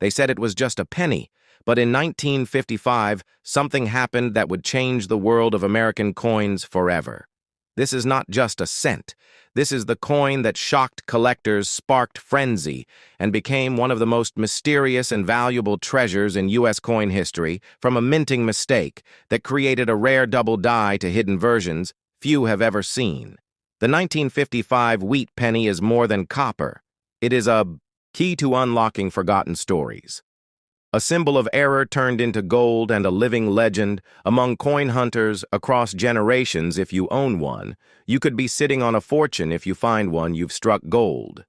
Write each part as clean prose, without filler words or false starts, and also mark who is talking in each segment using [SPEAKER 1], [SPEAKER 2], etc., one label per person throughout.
[SPEAKER 1] They said it was just a penny, but in 1955, something happened that would change the world of American coins forever. This is not just a cent. This is the coin that shocked collectors, sparked frenzy, and became one of the most mysterious and valuable treasures in U.S. coin history from a minting mistake that created a rare double die to hidden versions few have ever seen. The 1955 wheat penny is more than copper. It is a key to unlocking forgotten stories. A symbol of error turned into gold and a living legend among coin hunters across generations. If you own one, you could be sitting on a fortune. If you find one, you've struck gold.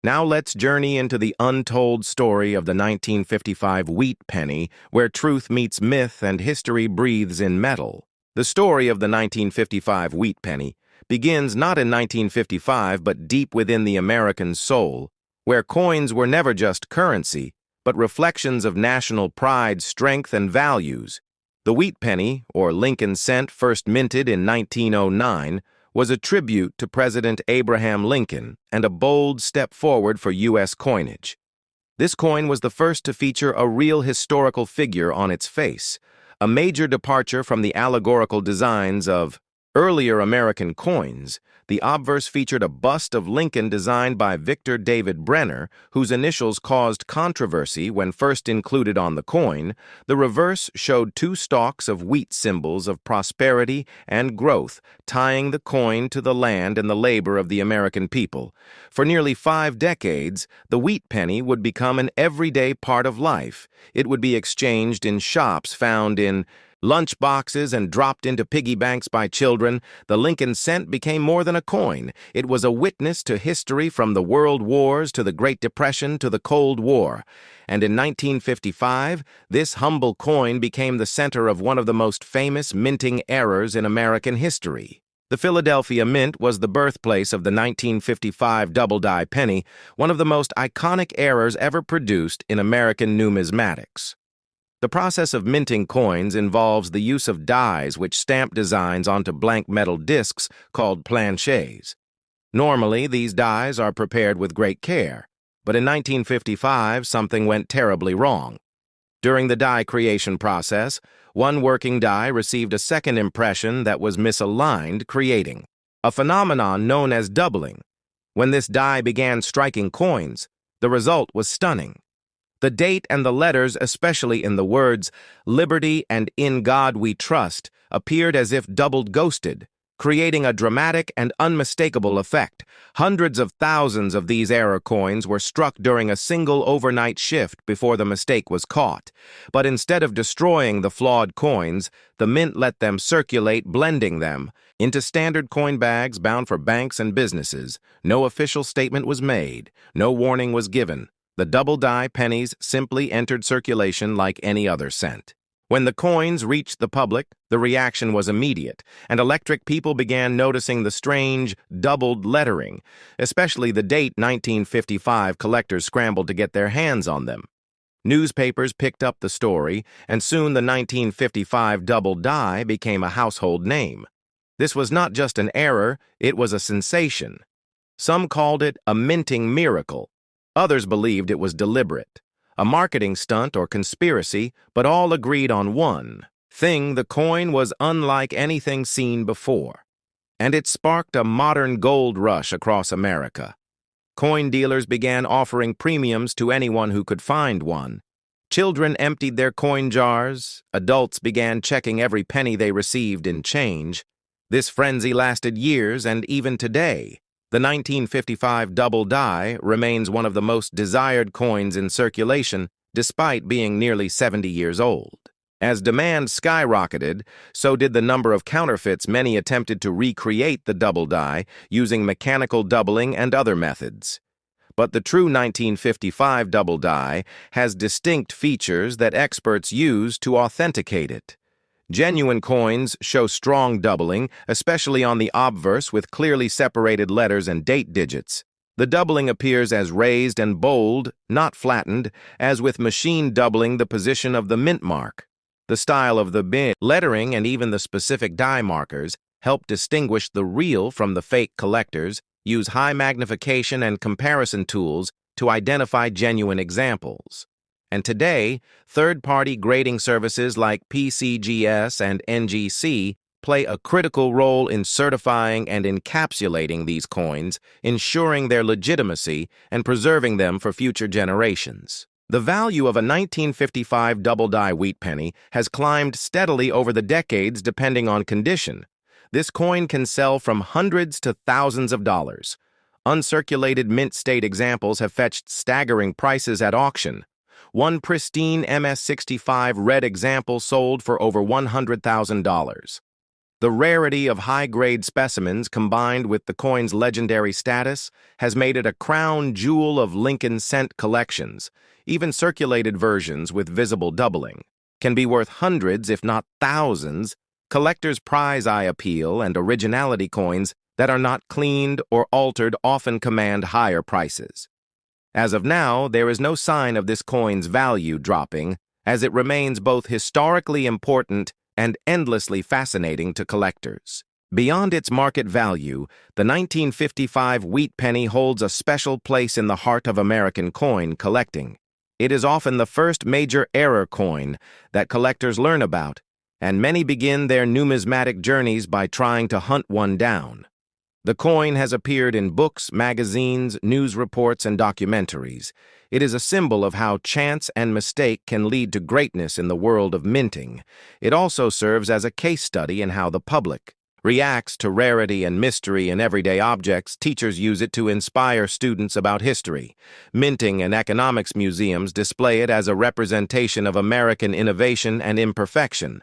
[SPEAKER 1] Now let's journey into the untold story of the 1955 wheat penny, where truth meets myth and history breathes in metal. The story of the 1955 wheat penny begins not in 1955 but deep within the American soul, where coins were never just currency, but reflections of national pride, strength, and values. The wheat penny, or Lincoln cent, first minted in 1909, was a tribute to President Abraham Lincoln and a bold step forward for U.S. coinage. This coin was the first to feature a real historical figure on its face, a major departure from the allegorical designs of earlier American coins. The obverse featured a bust of Lincoln designed by Victor David Brenner, whose initials caused controversy when first included on the coin. The reverse showed two stalks of wheat, symbols of prosperity and growth, tying the coin to the land and the labor of the American people. For nearly 5 decades, the wheat penny would become an everyday part of life. It would be exchanged in shops, found in lunch boxes, and dropped into piggy banks by children. The Lincoln cent became more than a coin. It was a witness to history, from the World Wars to the Great Depression to the Cold War. And in 1955, this humble coin became the center of one of the most famous minting errors in American history. The Philadelphia Mint was the birthplace of the 1955 double-die penny, one of the most iconic errors ever produced in American numismatics. The process of minting coins involves the use of dies which stamp designs onto blank metal discs called planchets. Normally, these dies are prepared with great care, but in 1955, something went terribly wrong. During the die creation process, one working die received a second impression that was misaligned, creating a phenomenon known as doubling. When this die began striking coins, the result was stunning. The date and the letters, especially in the words "Liberty" and "In God We Trust," appeared as if doubled ghosted, creating a dramatic and unmistakable effect. Hundreds of thousands of these error coins were struck during a single overnight shift before the mistake was caught. But instead of destroying the flawed coins, the mint let them circulate, blending them into standard coin bags bound for banks and businesses. No official statement was made. No warning was given. The double-die pennies simply entered circulation like any other cent. When the coins reached the public, the reaction was immediate, and electric people began noticing the strange, doubled lettering. Especially the date 1955, collectors scrambled to get their hands on them. Newspapers picked up the story, and soon the 1955 double die became a household name. This was not just an error, it was a sensation. Some called it a minting miracle. Others believed it was deliberate, a marketing stunt or conspiracy, but all agreed on one thing: the coin was unlike anything seen before. And it sparked a modern gold rush across America. Coin dealers began offering premiums to anyone who could find one. Children emptied their coin jars. Adults began checking every penny they received in change. This frenzy lasted years, and even today, the 1955 double die remains one of the most desired coins in circulation, despite being nearly 70 years old. As demand skyrocketed, so did the number of counterfeits. Many attempted to recreate the double die using mechanical doubling and other methods. But the true 1955 double die has distinct features that experts use to authenticate it. Genuine coins show strong doubling, especially on the obverse with clearly separated letters and date digits. The doubling appears as raised and bold, not flattened, as with machine doubling the position of the mint mark. The style of the mint lettering and even the specific die markers help distinguish the real from the fake. Collectors use high magnification and comparison tools to identify genuine examples. And today, third-party grading services like PCGS and NGC play a critical role in certifying and encapsulating these coins, ensuring their legitimacy and preserving them for future generations. The value of a 1955 double-die wheat penny has climbed steadily over the decades depending on condition. This coin can sell from hundreds to thousands of dollars. Uncirculated mint state examples have fetched staggering prices at auction. One pristine MS-65 red example sold for over $100,000. The rarity of high-grade specimens combined with the coin's legendary status has made it a crown jewel of Lincoln cent collections. Even circulated versions with visible doubling can be worth hundreds, if not thousands. Collectors' prize eye appeal and originality coins that are not cleaned or altered often command higher prices. As of now, there is no sign of this coin's value dropping, as it remains both historically important and endlessly fascinating to collectors. Beyond its market value, the 1955 wheat penny holds a special place in the heart of American coin collecting. It is often the first major error coin that collectors learn about, and many begin their numismatic journeys by trying to hunt one down. The coin has appeared in books, magazines, news reports, and documentaries. It is a symbol of how chance and mistake can lead to greatness in the world of minting. It also serves as a case study in how the public reacts to rarity and mystery in everyday objects. Teachers use it to inspire students about history. Minting and economics museums display it as a representation of American innovation and imperfection.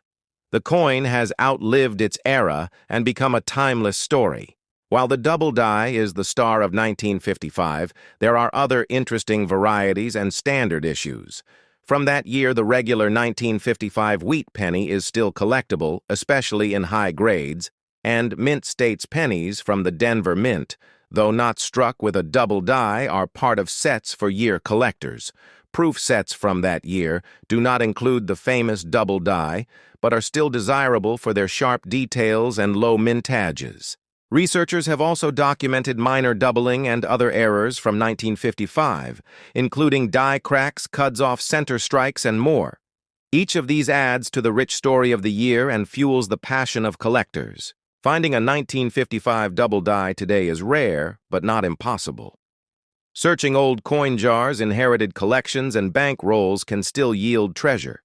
[SPEAKER 1] The coin has outlived its era and become a timeless story. While the double die is the star of 1955, there are other interesting varieties and standard issues. From that year, the regular 1955 wheat penny is still collectible, especially in high grades, and Mint States pennies from the Denver Mint, though not struck with a double die, are part of sets for year collectors. Proof sets from that year do not include the famous double die, but are still desirable for their sharp details and low mintages. Researchers have also documented minor doubling and other errors from 1955, including die cracks, cuts-off center strikes, and more. Each of these adds to the rich story of the year and fuels the passion of collectors. Finding a 1955 double die today is rare, but not impossible. Searching old coin jars, inherited collections, and bank rolls can still yield treasure.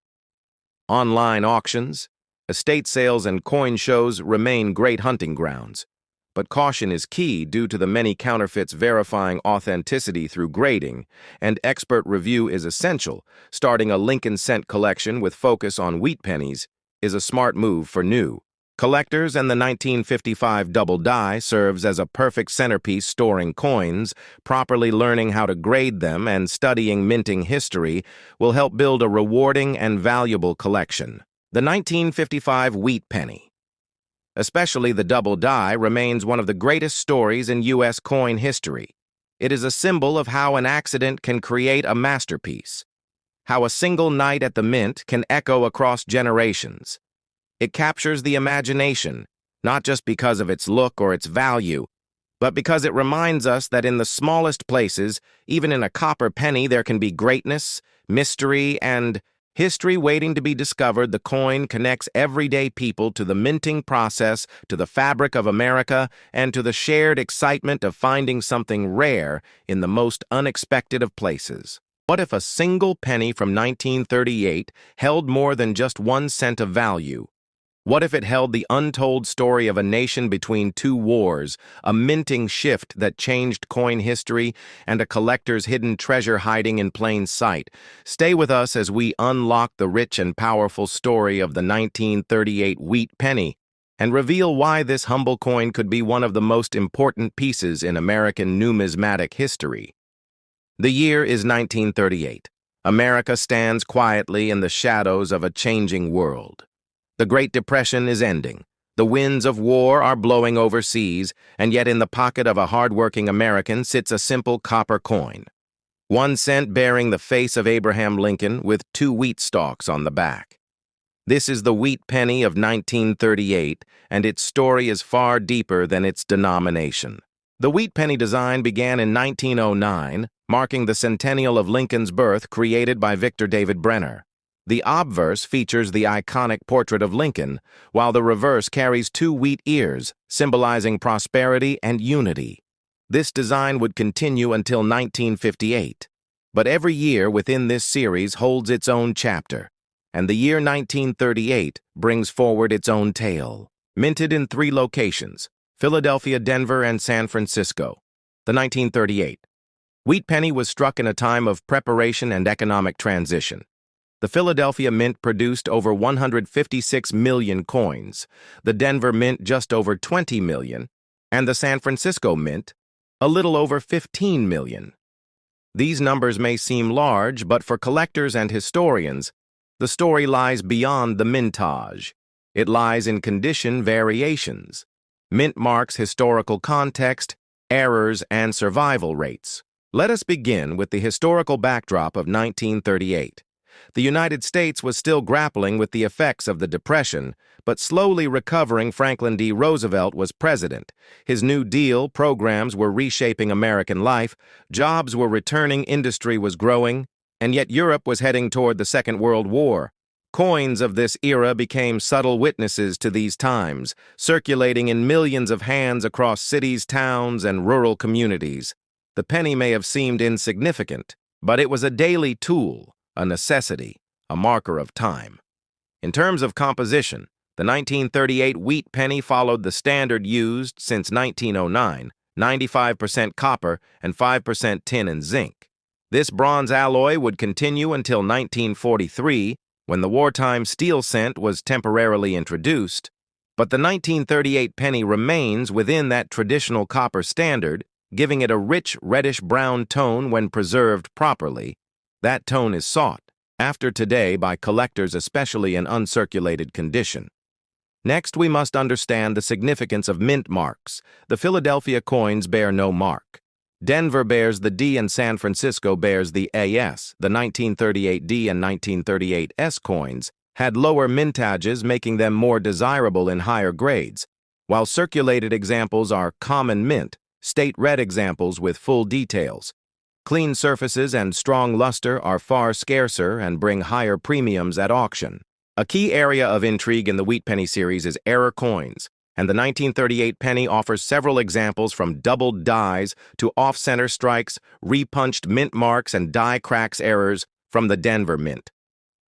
[SPEAKER 1] Online auctions, estate sales, and coin shows remain great hunting grounds. But caution is key due to the many counterfeits. Verifying authenticity through grading and expert review is essential. Starting a Lincoln cent collection with focus on wheat pennies is a smart move for new collectors, and the 1955 double die serves as a perfect centerpiece. Storing coins, properly learning how to grade them, and studying minting history will help build a rewarding and valuable collection. The 1955 wheat penny, especially the double die, remains one of the greatest stories in U.S. coin history. It is a symbol of how an accident can create a masterpiece, how a single night at the mint can echo across generations. It captures the imagination, not just because of its look or its value, but because it reminds us that in the smallest places, even in a copper penny, there can be greatness, mystery, and history waiting to be discovered. The coin connects everyday people to the minting process, to the fabric of America, and to the shared excitement of finding something rare in the most unexpected of places. What if a single penny from 1938 held more than just 1 cent of value? What if it held the untold story of a nation between two wars, a minting shift that changed coin history, and a collector's hidden treasure hiding in plain sight? Stay with us as we unlock the rich and powerful story of the 1938 wheat penny and reveal why this humble coin could be one of the most important pieces in American numismatic history. The year is 1938. America stands quietly in the shadows of a changing world. The Great Depression is ending. The winds of war are blowing overseas, and yet in the pocket of a hard-working American sits a simple copper coin. 1 cent bearing the face of Abraham Lincoln with 2 wheat stalks on the back. This is the wheat penny of 1938, and its story is far deeper than its denomination. The wheat penny design began in 1909, marking the centennial of Lincoln's birth, created by Victor David Brenner. The obverse features the iconic portrait of Lincoln, while the reverse carries two wheat ears, symbolizing prosperity and unity. This design would continue until 1958. But every year within this series holds its own chapter, and the year 1938 brings forward its own tale. Minted in 3 locations, Philadelphia, Denver, and San Francisco. The 1938 wheat penny was struck in a time of preparation and economic transition. The Philadelphia Mint produced over 156 million coins, the Denver Mint just over 20 million, and the San Francisco Mint a little over 15 million. These numbers may seem large, but for collectors and historians, the story lies beyond the mintage. It lies in condition variations, mint marks, historical context, errors, and survival rates. Let us begin with the historical backdrop of 1938. The United States was still grappling with the effects of the Depression, but slowly recovering. Franklin D. Roosevelt was president. His New Deal programs were reshaping American life, jobs were returning, industry was growing, and yet Europe was heading toward the Second World War. Coins of this era became subtle witnesses to these times, circulating in millions of hands across cities, towns, and rural communities. The penny may have seemed insignificant, but it was a daily tool, a necessity, a marker of time. In terms of composition, the 1938 wheat penny followed the standard used since 1909, 95% copper and 5% tin and zinc. This bronze alloy would continue until 1943, when the wartime steel cent was temporarily introduced, but the 1938 penny remains within that traditional copper standard, giving it a rich reddish-brown tone when preserved properly. That tone is sought after today by collectors, especially in uncirculated condition. Next, we must understand the significance of mint marks. The Philadelphia coins bear no mark. Denver bears the D and San Francisco bears the AS. The 1938 D and 1938 S coins had lower mintages, making them more desirable in higher grades, while circulated examples are common mint, state red examples with full details. Clean surfaces and strong luster are far scarcer and bring higher premiums at auction. A key area of intrigue in the wheat penny series is error coins, and the 1938 penny offers several examples from doubled dies to off-center strikes, repunched mint marks, and die cracks errors from the Denver Mint.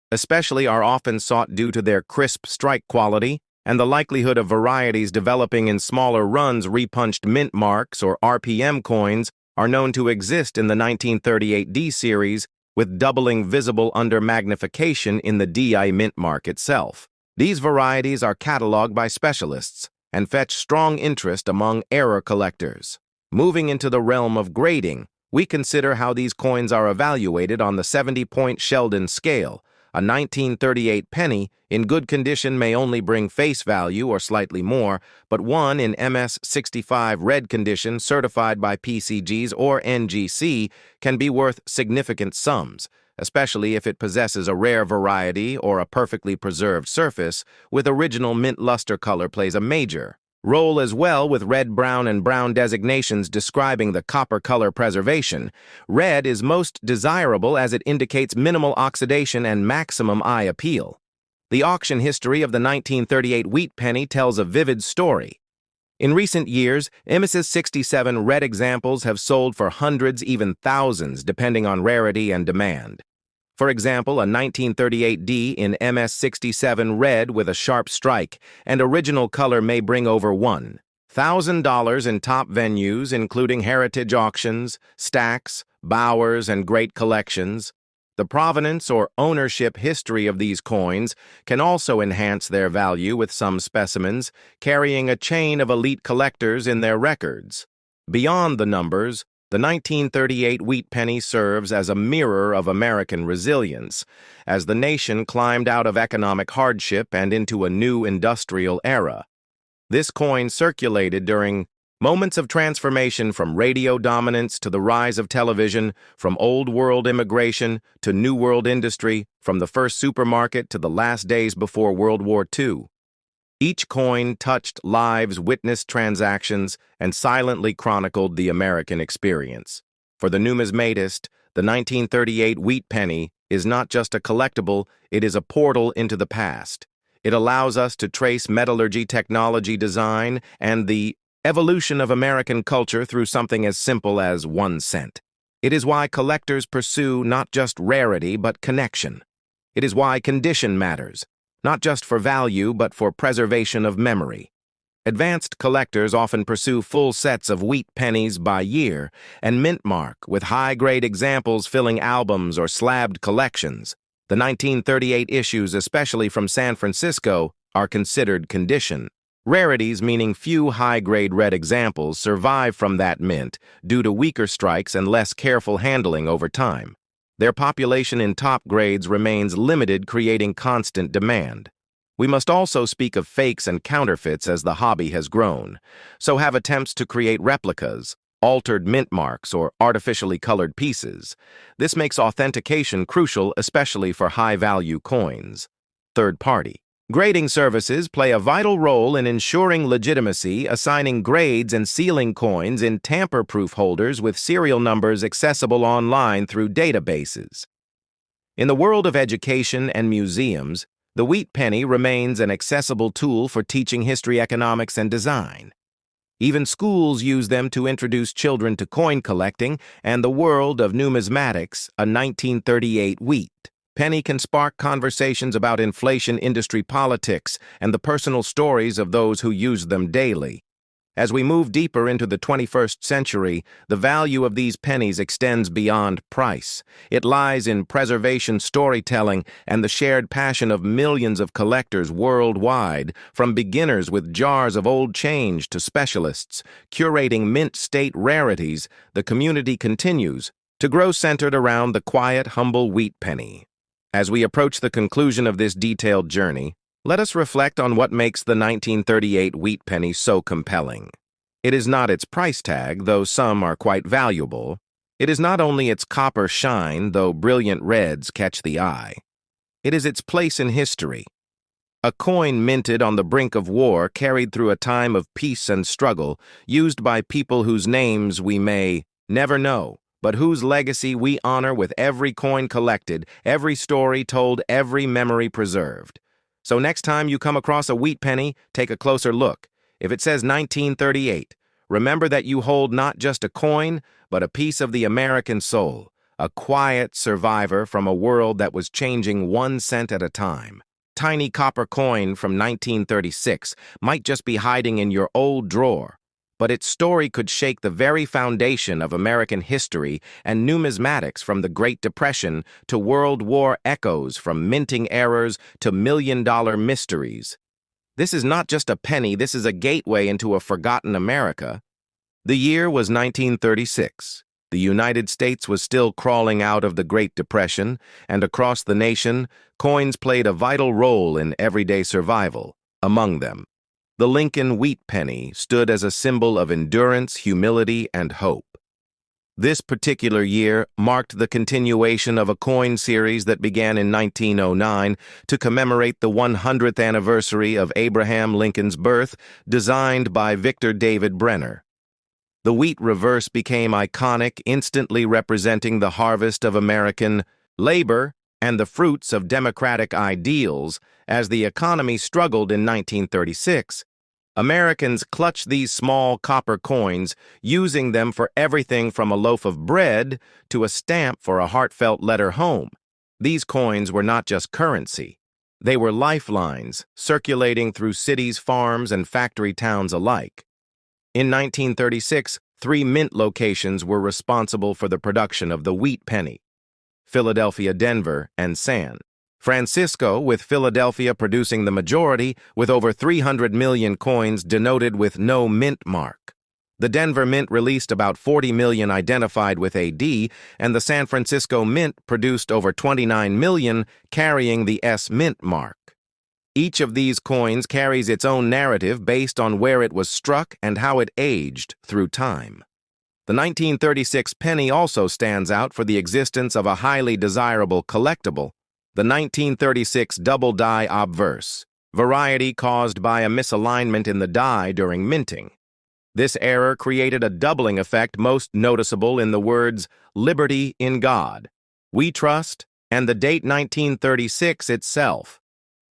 [SPEAKER 1] Especially are often sought due to their crisp strike quality and the likelihood of varieties developing in smaller runs. Repunched mint marks, or RPM coins, are known to exist in the 1938 D series, with doubling visible under magnification in the DI mint mark itself. These varieties are cataloged by specialists and fetch strong interest among error collectors. Moving into the realm of grading, we consider how these coins are evaluated on the 70-point Sheldon scale. A 1938 penny in good condition may only bring face value or slightly more, but one in MS-65 red condition certified by PCGs or NGC can be worth significant sums, especially if it possesses a rare variety or a perfectly preserved surface with original mint luster. Color plays a major role as well, with red, brown, and brown designations describing the copper color preservation. Red is most desirable as it indicates minimal oxidation and maximum eye appeal. The auction history of the 1938 wheat penny tells a vivid story. In recent years, MS-67 red examples have sold for hundreds, even thousands, depending on rarity and demand. For example, a 1938 D in MS-67 red with a sharp strike and original color may bring over $1,000 in top venues, including heritage auctions, stacks, Bowers, and great collections. The provenance or ownership history of these coins can also enhance their value, with some specimens carrying a chain of elite collectors in their records. Beyond the numbers, the 1938 wheat penny serves as a mirror of American resilience, as the nation climbed out of economic hardship and into a new industrial era. This coin circulated during moments of transformation, from radio dominance to the rise of television, from old world immigration to new world industry, from the first supermarket to the last days before World War II. Each coin touched lives, witnessed transactions, and silently chronicled the American experience. For the numismatist, the 1938 wheat penny is not just a collectible, it is a portal into the past. It allows us to trace metallurgy, technology, design, and the evolution of American culture through something as simple as 1 cent. It is why collectors pursue not just rarity, but connection. It is why condition matters, not just for value, but for preservation of memory. Advanced collectors often pursue full sets of wheat pennies by year and mint mark, with high-grade examples filling albums or slabbed collections. The 1938 issues, especially from San Francisco, are considered condition. Rarities, meaning few high-grade red examples, survive from that mint due to weaker strikes and less careful handling over time. Their population in top grades remains limited, creating constant demand. We must also speak of fakes and counterfeits as the hobby has grown. So have attempts to create replicas, altered mint marks, or artificially colored pieces. This makes authentication crucial, especially for high-value coins. Third party. Grading services play a vital role in ensuring legitimacy, assigning grades and sealing coins in tamper-proof holders with serial numbers accessible online through databases. In the world of education and museums, the wheat penny remains an accessible tool for teaching history, economics, and design. Even schools use them to introduce children to coin collecting and the world of numismatics, a 1938 wheat penny can spark conversations about inflation, industry politics, and the personal stories of those who use them daily. As we move deeper into the 21st century, the value of these pennies extends beyond price. It lies in preservation, storytelling, and the shared passion of millions of collectors worldwide, from beginners with jars of old change to specialists curating mint state rarities. The community continues to grow, centered around the quiet, humble wheat penny. As we approach the conclusion of this detailed journey, let us reflect on what makes the 1938 wheat penny so compelling. It is not its price tag, though some are quite valuable. It is not only its copper shine, though brilliant reds catch the eye. It is its place in history. A coin minted on the brink of war, carried through a time of peace and struggle, used by people whose names we may never know, but whose legacy we honor with every coin collected, every story told, every memory preserved. So next time you come across a wheat penny, take a closer look. If it says 1938, remember that you hold not just a coin, but a piece of the American soul, a quiet survivor from a world that was changing 1 cent at a time. Tiny copper coin from 1936 might just be hiding in your old drawer, but its story could shake the very foundation of American history and numismatics, from the Great Depression to World War echoes, from minting errors to million-dollar mysteries. This is not just a penny, this is a gateway into a forgotten America. The year was 1936. The United States was still crawling out of the Great Depression, and across the nation, coins played a vital role in everyday survival. Among them, the Lincoln wheat penny stood as a symbol of endurance, humility, and hope. This particular year marked the continuation of a coin series that began in 1909 to commemorate the 100th anniversary of Abraham Lincoln's birth, designed by Victor David Brenner. The wheat reverse became iconic, instantly representing the harvest of American labor and the fruits of democratic ideals. As the economy struggled in 1936, Americans clutched these small copper coins, using them for everything from a loaf of bread to a stamp for a heartfelt letter home. These coins were not just currency. They were lifelines, circulating through cities, farms, and factory towns alike. In 1936, 3 mint locations were responsible for the production of the wheat penny: Philadelphia, Denver, and San Francisco, with Philadelphia producing the majority, with over 300 million coins denoted with no mint mark. The Denver Mint released about 40 million identified with AD, and the San Francisco Mint produced over 29 million carrying the S mint mark. Each of these coins carries its own narrative based on where it was struck and how it aged through time. The 1936 penny also stands out for the existence of a highly desirable collectible, the 1936 double-die obverse. variety caused by a misalignment in the die during minting. This error created a doubling effect most noticeable in the words, "Liberty in God," "We trust," and the date 1936 itself.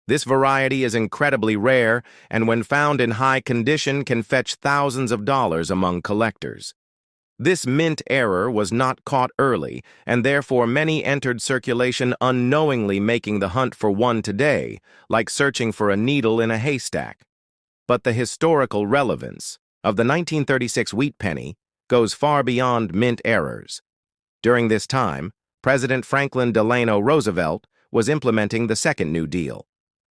[SPEAKER 1] This variety is incredibly rare, and when found in high condition can fetch thousands of dollars among collectors. This mint error was not caught early, and therefore many entered circulation unknowingly, making the hunt for one today like searching for a needle in a haystack. But the historical relevance of the 1936 wheat penny goes far beyond mint errors. During this time, President Franklin Delano Roosevelt was implementing the Second New Deal.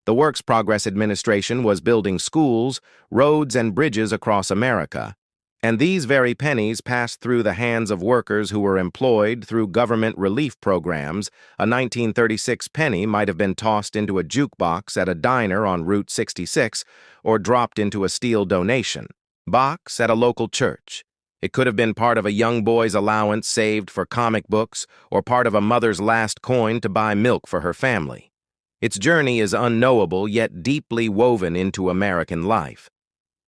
[SPEAKER 1] The Works Progress Administration was building schools, roads, and bridges across America, and these very pennies passed through the hands of workers who were employed through government relief programs. A 1936 penny might have been tossed into a jukebox at a diner on Route 66 or dropped into a steel donation box at a local church. It could have been part of a young boy's allowance saved for comic books or part of a mother's last coin to buy milk for her family. Its journey is unknowable yet deeply woven into American life.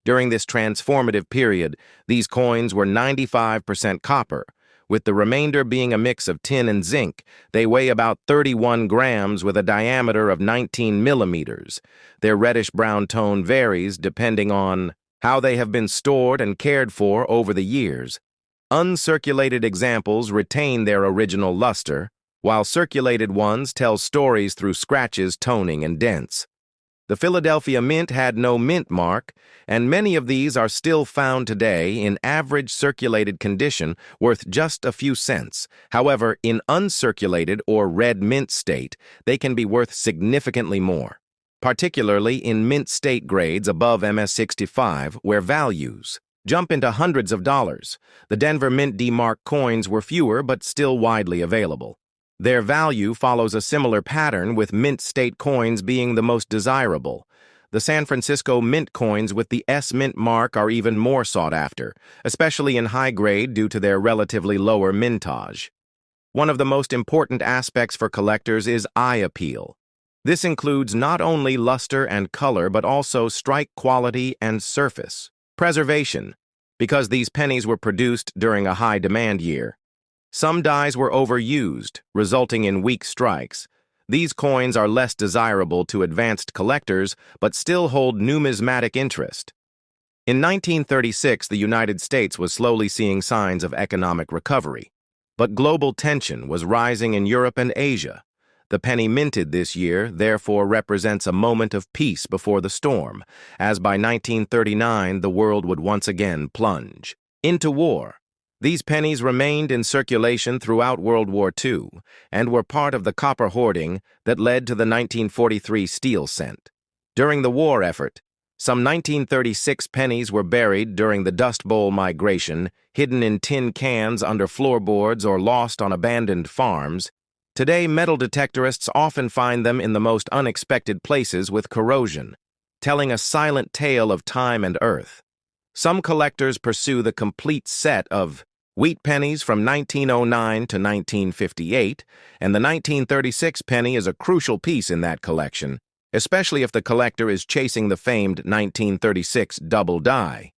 [SPEAKER 1] During this transformative period, these coins were 95% copper, with the remainder being a mix of tin and zinc. They weigh about 31 grams with a diameter of 19 millimeters. Their reddish-brown tone varies depending on how they have been stored and cared for over the years. Uncirculated examples retain their original luster, while circulated ones tell stories through scratches, toning, and dents. The Philadelphia Mint had no mint mark, and many of these are still found today in average circulated condition, worth just a few cents. However, in uncirculated or red mint state, they can be worth significantly more, particularly in mint state grades above MS-65, where values jump into hundreds of dollars. The Denver Mint D-Mark coins were fewer but still widely available. Their value follows a similar pattern, with mint state coins being the most desirable. The San Francisco Mint coins with the S Mint mark are even more sought after, especially in high grade due to their relatively lower mintage. One of the most important aspects for collectors is eye appeal. This includes not only luster and color, but also strike quality and surface preservation, because these pennies were produced during a high-demand year. Some dies were overused, resulting in weak strikes. These coins are less desirable to advanced collectors, but still hold numismatic interest. In 1936, the United States was slowly seeing signs of economic recovery, but global tension was rising in Europe and Asia. The penny minted this year therefore represents a moment of peace before the storm, as by 1939 the world would once again plunge into war. These pennies remained in circulation throughout World War II and were part of the copper hoarding that led to the 1943 steel cent. During the war effort, some 1936 pennies were buried during the Dust Bowl migration, hidden in tin cans under floorboards or lost on abandoned farms. Today, metal detectorists often find them in the most unexpected places with corrosion, telling a silent tale of time and earth. Some collectors pursue the complete set of wheat pennies from 1909 to 1958, and the 1936 penny is a crucial piece in that collection, especially if the collector is chasing the famed 1936 double die.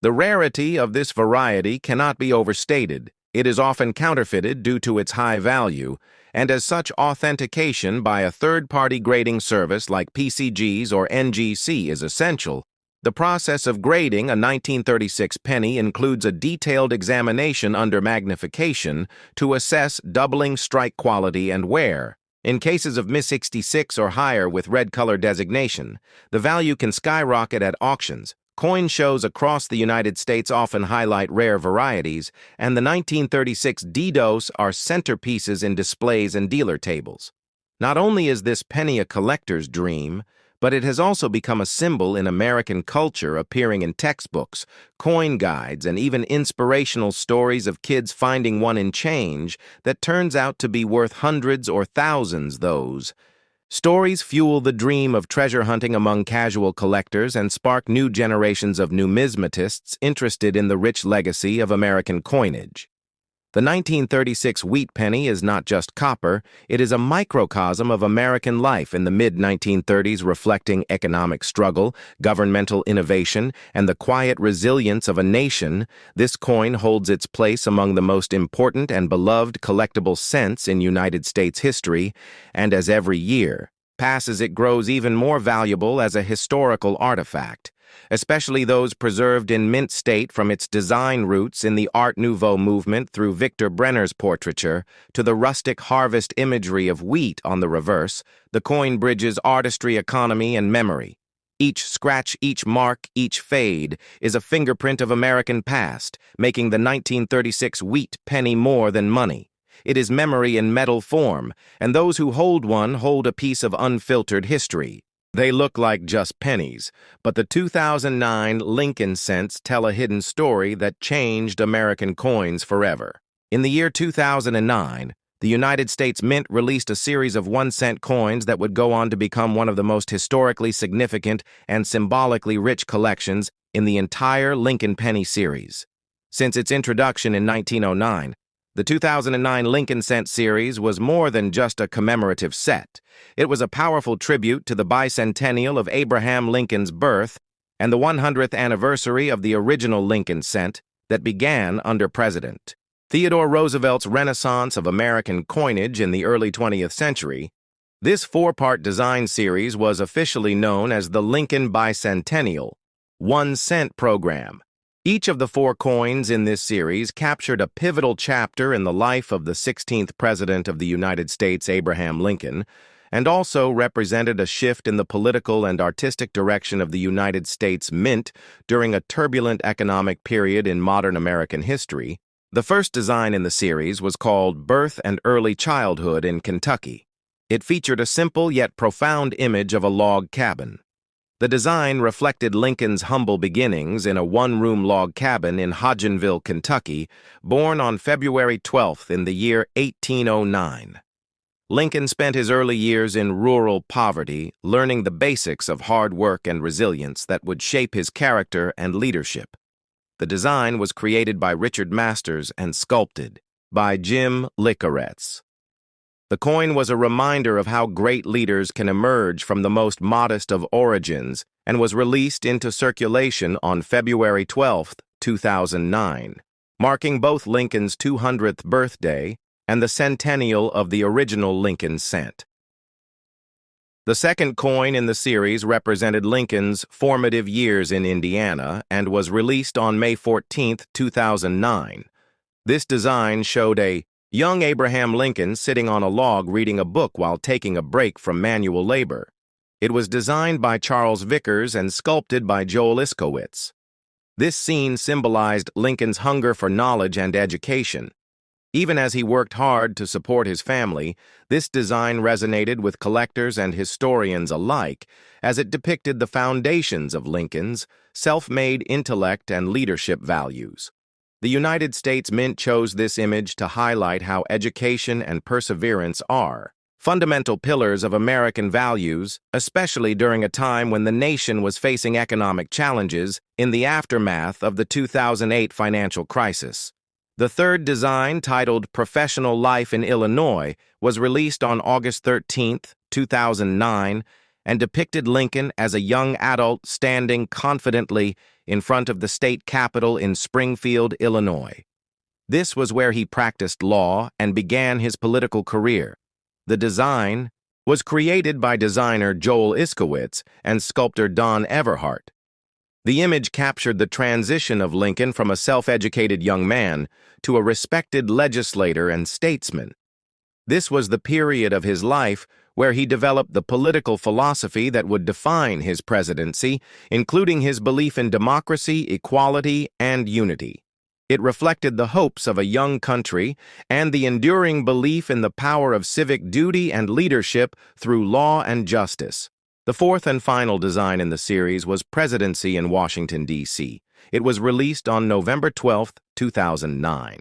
[SPEAKER 1] The rarity of this variety cannot be overstated. It is often counterfeited due to its high value, and as such, authentication by a third-party grading service like PCGs or NGC is essential. The process of grading a 1936 penny includes a detailed examination under magnification to assess doubling, strike quality, and wear. In cases of MS-66 or higher with red color designation, the value can skyrocket at auctions. Coin shows across the United States often highlight rare varieties, and the 1936 DDoS are centerpieces in displays and dealer tables. Not only is this penny a collector's dream, but it has also become a symbol in American culture, appearing in textbooks, coin guides, and even inspirational stories of kids finding one in change that turns out to be worth hundreds or thousands. Those stories fuel the dream of treasure hunting among casual collectors and spark new generations of numismatists interested in the rich legacy of American coinage. The 1936 wheat penny is not just copper, it is a microcosm of American life in the mid-1930s, reflecting economic struggle, governmental innovation, and the quiet resilience of a nation. This coin holds its place among the most important and beloved collectible cents in United States history, and as every year passes, it grows even more valuable as a historical artifact, especially those preserved in mint state, from its design roots in the Art Nouveau movement through Victor Brenner's portraiture to the rustic harvest imagery of wheat on the reverse. The coin bridges artistry, economy, and memory. Each scratch, each mark, each fade is a fingerprint of American past, making the 1936 wheat penny more than money. It is memory in metal form, and those who hold one hold a piece of unfiltered history. They look like just pennies, but the 2009 Lincoln cents tell a hidden story that changed American coins forever. In the year 2009, the United States Mint released a series of 1-cent coins that would go on to become one of the most historically significant and symbolically rich collections in the entire Lincoln penny series. Since its introduction in 1909, the 2009 Lincoln Cent series was more than just a commemorative set. It was a powerful tribute to the bicentennial of Abraham Lincoln's birth and the 100th anniversary of the original Lincoln Cent that began under President Theodore Roosevelt's renaissance of American coinage in the early 20th century. This 4-part design series was officially known as the Lincoln Bicentennial 1-Cent Program. Each of the 4 coins in this series captured a pivotal chapter in the life of the 16th President of the United States, Abraham Lincoln, and also represented a shift in the political and artistic direction of the United States Mint during a turbulent economic period in modern American history. The first design in the series was called Birth and Early Childhood in Kentucky. It featured a simple yet profound image of a log cabin. The design reflected Lincoln's humble beginnings in a 1-room log cabin in Hodgenville, Kentucky, born on February 12th in the year 1809. Lincoln spent his early years in rural poverty, learning the basics of hard work and resilience that would shape his character and leadership. The design was created by Richard Masters and sculpted by Jim Licaretz. The coin was a reminder of how great leaders can emerge from the most modest of origins and was released into circulation on February 12, 2009, marking both Lincoln's 200th birthday and the centennial of the original Lincoln cent. The second coin in the series represented Lincoln's formative years in Indiana and was released on May 14, 2009. This design showed a young Abraham Lincoln sitting on a log reading a book while taking a break from manual labor. It was designed by Charles Vickers and sculpted by Joel Iskowitz. This scene symbolized Lincoln's hunger for knowledge and education. Even as he worked hard to support his family, this design resonated with collectors and historians alike as it depicted the foundations of Lincoln's self-made intellect and leadership values. The United States Mint chose this image to highlight how education and perseverance are fundamental pillars of American values, especially during a time when the nation was facing economic challenges in the aftermath of the 2008 financial crisis. The third design, titled Professional Life in Illinois, was released on August 13, 2009, and depicted Lincoln as a young adult standing confidently in front of the state capitol in Springfield, Illinois. This was where he practiced law and began his political career. The design was created by designer Joel Iskowitz and sculptor Don Everhart. The image captured the transition of Lincoln from a self-educated young man to a respected legislator and statesman. This was the period of his life where he developed the political philosophy that would define his presidency, including his belief in democracy, equality, and unity. It reflected the hopes of a young country and the enduring belief in the power of civic duty and leadership through law and justice. The fourth and final design in the series was Presidency in Washington, D.C. It was released on November 12, 2009.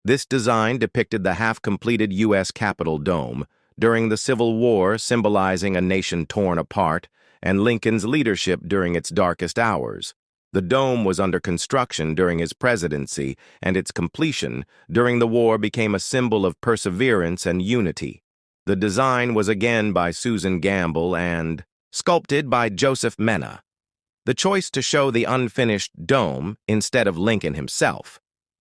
[SPEAKER 1] This design depicted the half-completed U.S. Capitol dome during the Civil War, symbolizing a nation torn apart, and Lincoln's leadership during its darkest hours. The dome was under construction during his presidency, and its completion during the war became a symbol of perseverance and unity. The design was again by Susan Gamble and sculpted by Joseph Mena. The choice to show the unfinished dome instead of Lincoln himself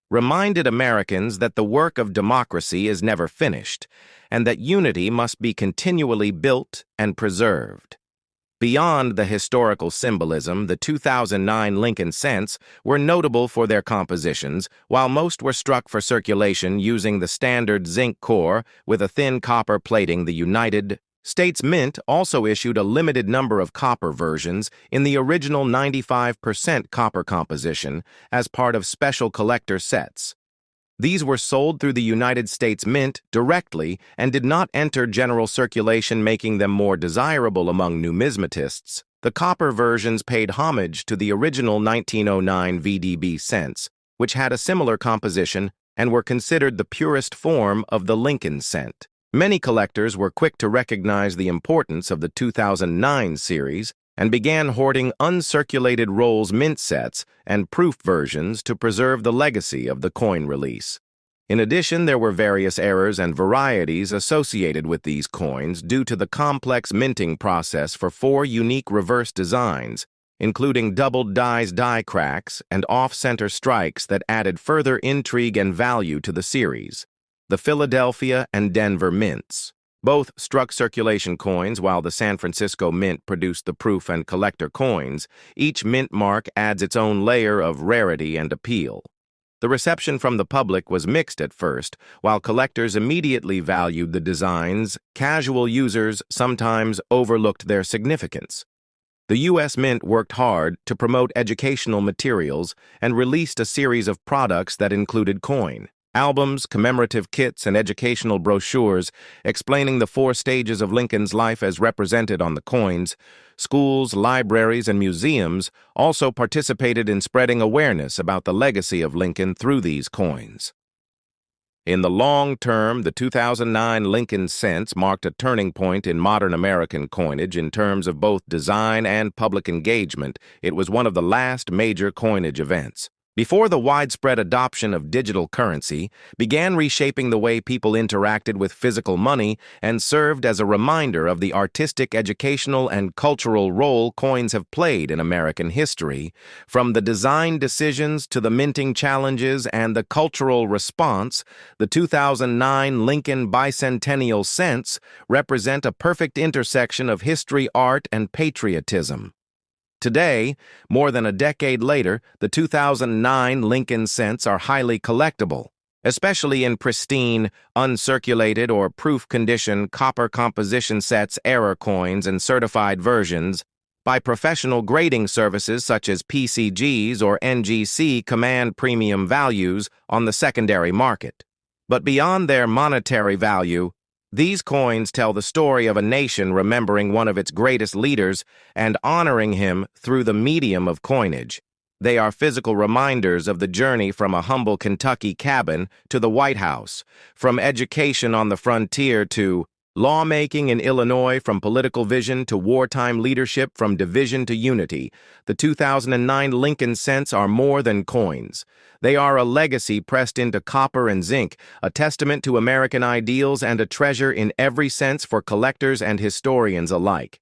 [SPEAKER 1] reminded Americans that the work of democracy is never finished, and that unity must be continually built and preserved. Beyond the historical symbolism, the 2009 Lincoln cents were notable for their compositions, while most were struck for circulation using the standard zinc core with a thin copper plating. The United States Mint also issued a limited number of copper versions in the original 95% copper composition as part of special collector sets. These were sold through the United States Mint directly and did not enter general circulation, making them more desirable among numismatists. The copper versions paid homage to the original 1909 VDB cents, which had a similar composition and were considered the purest form of the Lincoln cent. Many collectors were quick to recognize the importance of the 2009 series and began hoarding uncirculated rolls mint sets and proof versions to preserve the legacy of the coin release. In addition, there were various errors and varieties associated with these coins due to the complex minting process for 4 unique reverse designs, including doubled die cracks and off-center strikes that added further intrigue and value to the series. The Philadelphia and Denver mints both struck circulation coins, while the San Francisco Mint produced the proof and collector coins. Each mint mark adds its own layer of rarity and appeal. The reception from the public was mixed at first. While collectors immediately valued the designs, casual users sometimes overlooked their significance. The U.S. Mint worked hard to promote educational materials and released a series of products that included coin albums, commemorative kits, and educational brochures explaining the 4 stages of Lincoln's life as represented on the coins. Schools, libraries, and museums also participated in spreading awareness about the legacy of Lincoln through these coins. In the long term, the 2009 Lincoln cents marked a turning point in modern American coinage in terms of both design and public engagement. It was one of the last major coinage events. Before the widespread adoption of digital currency began reshaping the way people interacted with physical money and served as a reminder of the artistic, educational, and cultural role coins have played in American history, from the design decisions to the minting challenges and the cultural response, the 2009 Lincoln Bicentennial cents represent a perfect intersection of history, art, and patriotism. Today, more than a decade later, the 2009 Lincoln cents are highly collectible, especially in pristine, uncirculated or proof condition copper composition sets, error coins, and certified versions by professional grading services such as PCGs or NGC command premium values on the secondary market. But beyond their monetary value, these coins tell the story of a nation remembering one of its greatest leaders and honoring him through the medium of coinage. They are physical reminders of the journey from a humble Kentucky cabin to the White House, from education on the frontier to lawmaking in Illinois, from political vision to wartime leadership, from division to unity. The 2009 Lincoln cents are more than coins. They are a legacy pressed into copper and zinc, a testament to American ideals and a treasure in every sense for collectors and historians alike.